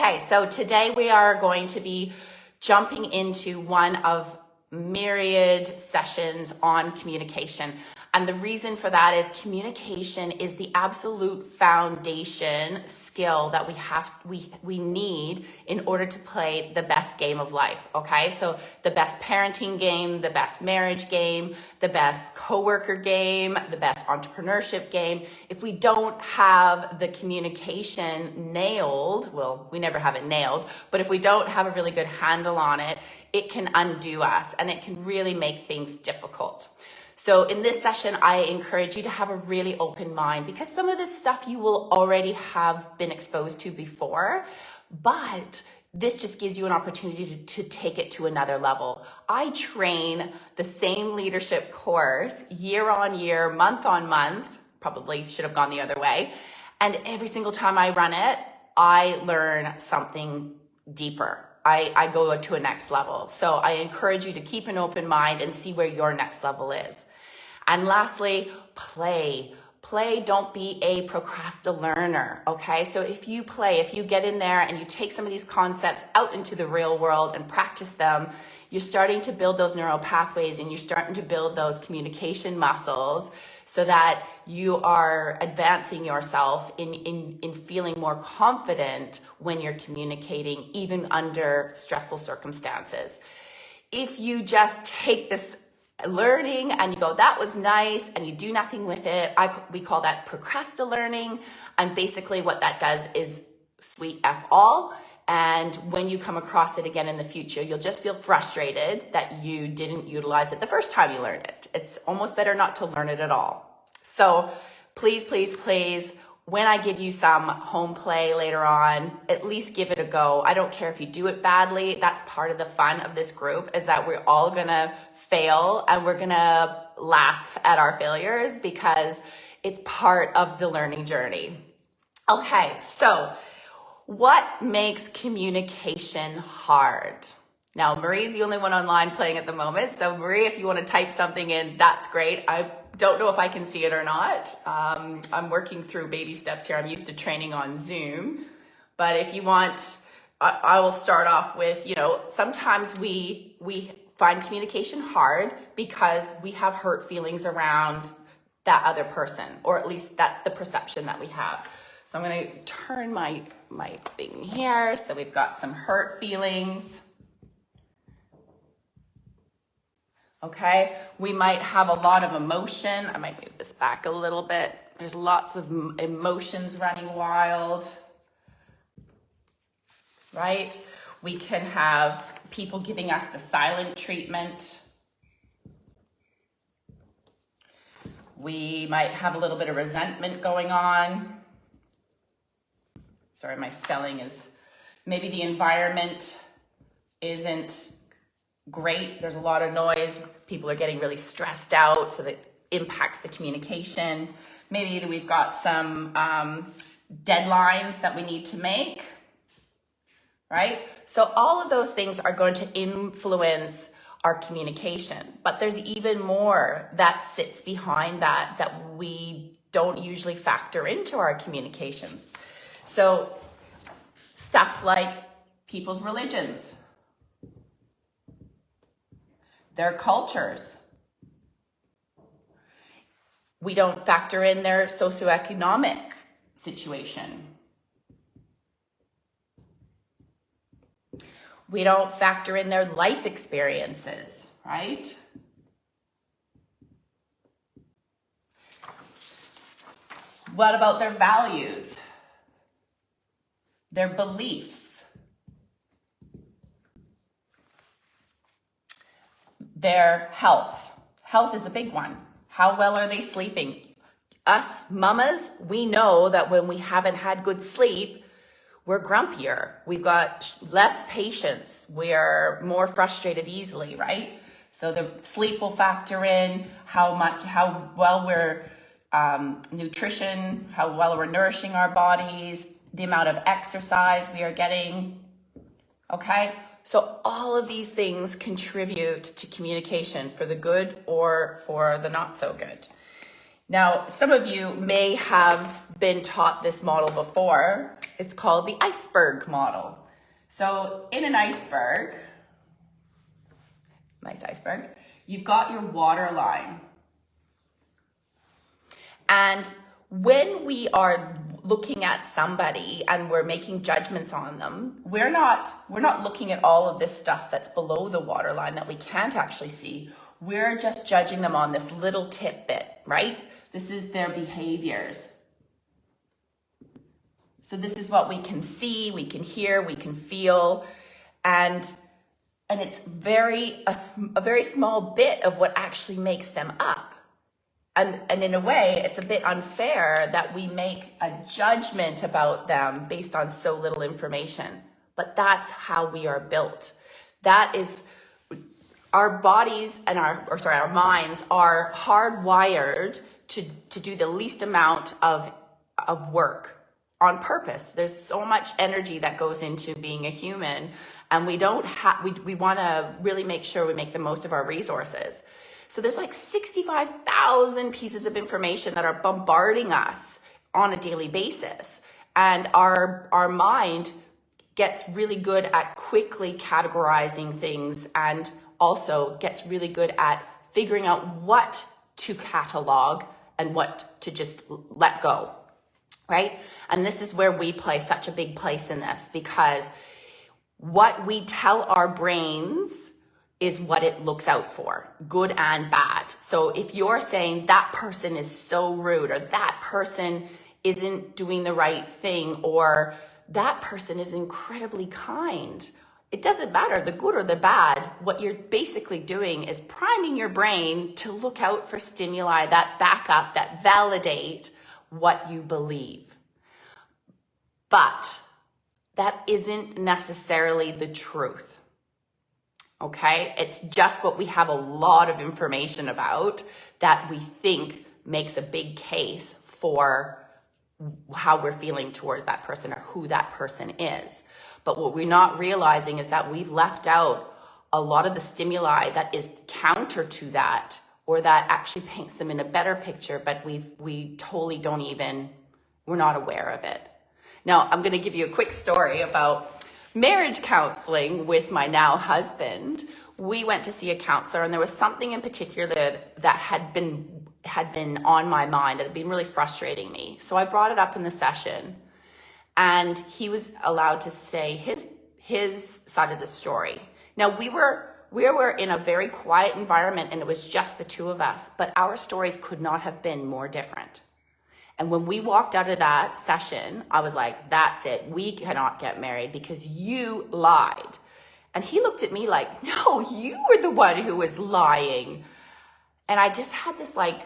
Okay, so today we are going to be jumping into one of myriad sessions on communication. And the reason for that is communication is the absolute foundation skill that we need in order to play the best game of life, okay? So the best parenting game, the best marriage game, the best coworker game, the best entrepreneurship game. If we don't have the communication nailed, well, we never have it nailed, but if we don't have a really good handle on it, it can undo us and it can really make things difficult. So in this session, I encourage you to have a really open mind because some of this stuff you will already have been exposed to before, but this just gives you an opportunity to take it to another level. I train the same leadership course year on year, month on month, probably should have gone the other way. And every single time I run it, I learn something deeper. I go to a next level. So I encourage you to keep an open mind and see where your next level is. And lastly, play. Play, don't be a procrastinator, okay? So if you play, if you get in there and you take some of these concepts out into the real world and practice them, you're starting to build those neural pathways and you're starting to build those communication muscles so that you are advancing yourself in feeling more confident when you're communicating, even under stressful circumstances. If you just take this learning and you go, that was nice, and you do nothing with it, we call that procrastinating. And basically what that does is sweet F all. And when you come across it again in the future, you'll just feel frustrated that you didn't utilize it the first time you learned it. It's almost better not to learn it at all. So please, please, please, when I give you some home play later on, at least give it a go. I don't care if you do it badly. That's part of the fun of this group, is that we're all gonna fail and we're gonna laugh at our failures because it's part of the learning journey. Okay, so what makes communication hard? Now, Marie's the only one online playing at the moment. So Marie, if you want to type something in, that's great. I don't know if I can see it or not. I'm working through baby steps here. I'm used to training on Zoom. But if you want, I will start off with, sometimes we find communication hard because we have hurt feelings around that other person, or at least that's the perception that we have. So I'm going to turn my thing here. So we've got some hurt feelings. Okay, we might have a lot of emotion. I might move this back a little bit. There's lots of emotions running wild, right? We can have people giving us the silent treatment. We might have a little bit of resentment going on. Sorry, my spelling is, maybe the environment isn't great. There's a lot of noise. People are getting really stressed out, so that impacts the communication. Maybe we've got some deadlines that we need to make, right? So all of those things are going to influence our communication. But there's even more that sits behind that we don't usually factor into our communications. So stuff like people's religions, their cultures. We don't factor in their socioeconomic situation. We don't factor in their life experiences, right? What about their values? Their beliefs? Their health. Health is a big one. How well are they sleeping? Us mamas, we know that when we haven't had good sleep, we're grumpier. We've got less patience. We are more frustrated easily, right? So the sleep will factor in how well we're nutrition, how well we're nourishing our bodies, the amount of exercise we are getting, okay? So all of these things contribute to communication for the good or for the not so good. Now, some of you may have been taught this model before. It's called the iceberg model. So in an iceberg, nice iceberg, you've got your water line. And when we are looking at somebody and we're making judgments on them, we're not looking at all of this stuff that's below the waterline that we can't actually see. We're just judging them on this little tidbit, right? This is their behaviors. So this is what we can see, we can hear, we can feel, and it's a very small bit of what actually makes them up. And in a way, it's a bit unfair that we make a judgment about them based on so little information. But that's how we are built. That is, our bodies and our minds are hardwired to do the least amount of work on purpose. There's so much energy that goes into being a human, and we want to really make sure we make the most of our resources. So there's like 65,000 pieces of information that are bombarding us on a daily basis. And our mind gets really good at quickly categorizing things, and also gets really good at figuring out what to catalog and what to just let go, right? And this is where we play such a big place in this, because what we tell our brains is what it looks out for, good and bad. So if you're saying that person is so rude, or that person isn't doing the right thing, or that person is incredibly kind, it doesn't matter, the good or the bad. What you're basically doing is priming your brain to look out for stimuli that back up, that validate what you believe. But that isn't necessarily the truth. Okay, it's just what we have a lot of information about that we think makes a big case for how we're feeling towards that person or who that person is. But what we're not realizing is that we've left out a lot of the stimuli that is counter to that, or that actually paints them in a better picture, but we totally we're not aware of it. Now, I'm going to give you a quick story about marriage counseling with my now husband. We went to see a counselor, and there was something in particular that had been on my mind, that had been really frustrating me. So I brought it up in the session, and he was allowed to say his side of the story. Now, we were in a very quiet environment, and it was just the two of us, but our stories could not have been more different. And when we walked out of that session, I was like, that's it. We cannot get married because you lied. And he looked at me like, no, you were the one who was lying. And I just had this like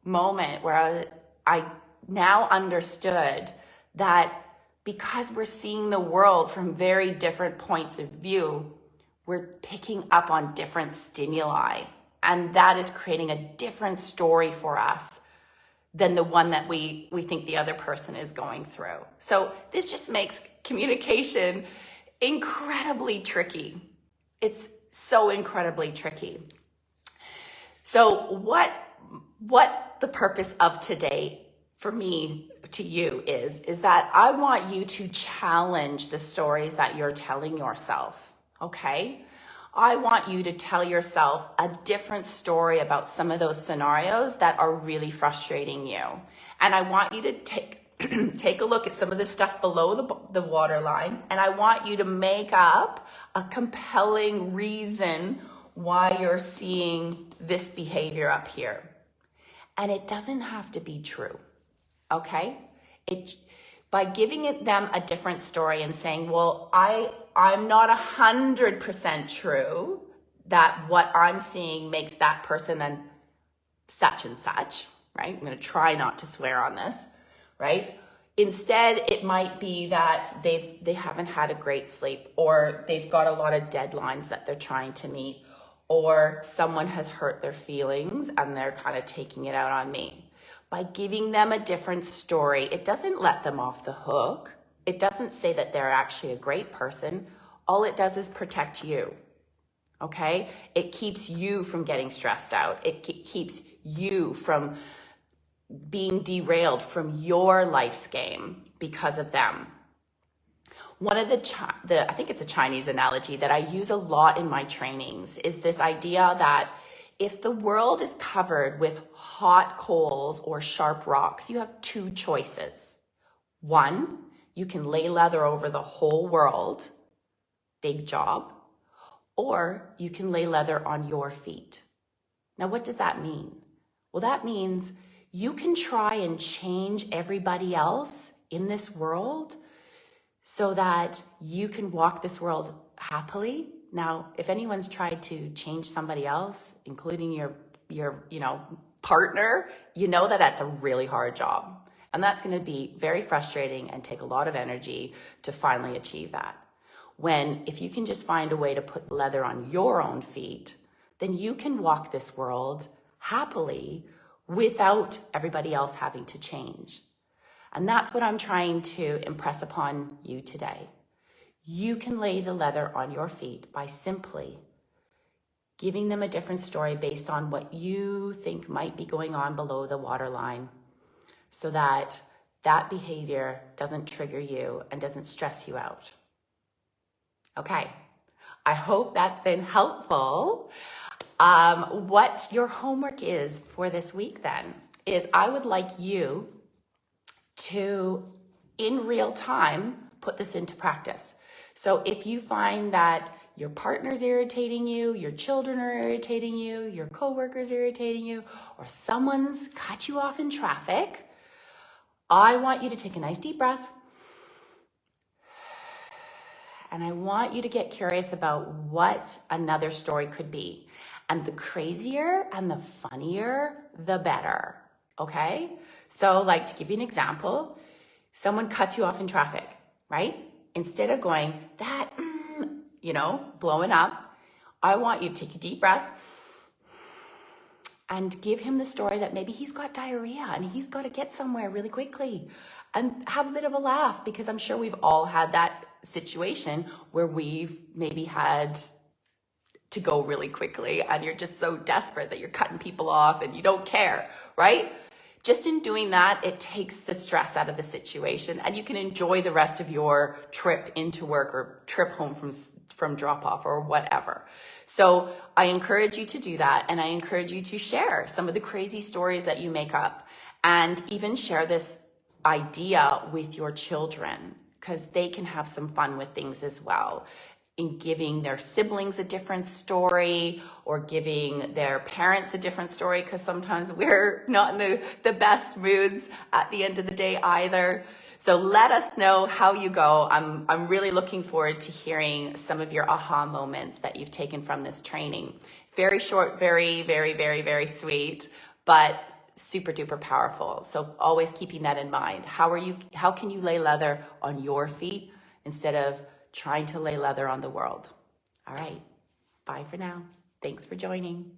moment where I now understood that because we're seeing the world from very different points of view, we're picking up on different stimuli. And that is creating a different story for us than the one that we think the other person is going through. So this just makes communication incredibly tricky. It's so incredibly tricky. So what the purpose of today for me to you is that I want you to challenge the stories that you're telling yourself, okay? I want you to tell yourself a different story about some of those scenarios that are really frustrating you. And I want you to take a look at some of the stuff below the waterline, and I want you to make up a compelling reason why you're seeing this behavior up here. And it doesn't have to be true, okay? By giving them a different story and saying, well, I'm not 100% true that what I'm seeing makes that person and such, right? I'm going to try not to swear on this, right? Instead, it might be that they haven't had a great sleep, or they've got a lot of deadlines that they're trying to meet, or someone has hurt their feelings and they're kind of taking it out on me. By giving them a different story, it doesn't let them off the hook. It doesn't say that they're actually a great person. All it does is protect you, okay? It keeps you from getting stressed out. It keeps you from being derailed from your life's game because of them. One of I think it's a Chinese analogy that I use a lot in my trainings is this idea that if the world is covered with hot coals or sharp rocks, you have two choices. One, you can lay leather over the whole world, big job, or you can lay leather on your feet. Now, what does that mean? Well, that means you can try and change everybody else in this world so that you can walk this world happily. Now, if anyone's tried to change somebody else, including your partner, you know that that's a really hard job. And that's going to be very frustrating and take a lot of energy to finally achieve that. When if you can just find a way to put leather on your own feet, then you can walk this world happily without everybody else having to change. And that's what I'm trying to impress upon you today. You can lay the leather on your feet by simply giving them a different story based on what you think might be going on below the waterline, so that that behavior doesn't trigger you and doesn't stress you out. Okay, I hope that's been helpful. What your homework is for this week then is I would like you to, in real time, put this into practice. So if you find that your partner's irritating you, your children are irritating you, your coworkers irritating you, or someone's cut you off in traffic, I want you to take a nice deep breath. And I want you to get curious about what another story could be. And the crazier and the funnier, the better. Okay? So, like, to give you an example, someone cuts you off in traffic, right? Instead of going, blowing up, I want you to take a deep breath and give him the story that maybe he's got diarrhea and he's got to get somewhere really quickly, and have a bit of a laugh, because I'm sure we've all had that situation where we've maybe had to go really quickly and you're just so desperate that you're cutting people off and you don't care, right? Just in doing that, it takes the stress out of the situation and you can enjoy the rest of your trip into work or trip home from drop off or whatever. So I encourage you to do that, and I encourage you to share some of the crazy stories that you make up, and even share this idea with your children, because they can have some fun with things as well, in giving their siblings a different story or giving their parents a different story, because sometimes we're not in the best moods at the end of the day either. So let us know how you go. I'm really looking forward to hearing some of your aha moments that you've taken from this training. Very short, very, very, very, very sweet, but super duper powerful. So always keeping that in mind. How can you lay leather on your feet instead of trying to lay leather on the world? All right. Bye for now. Thanks for joining.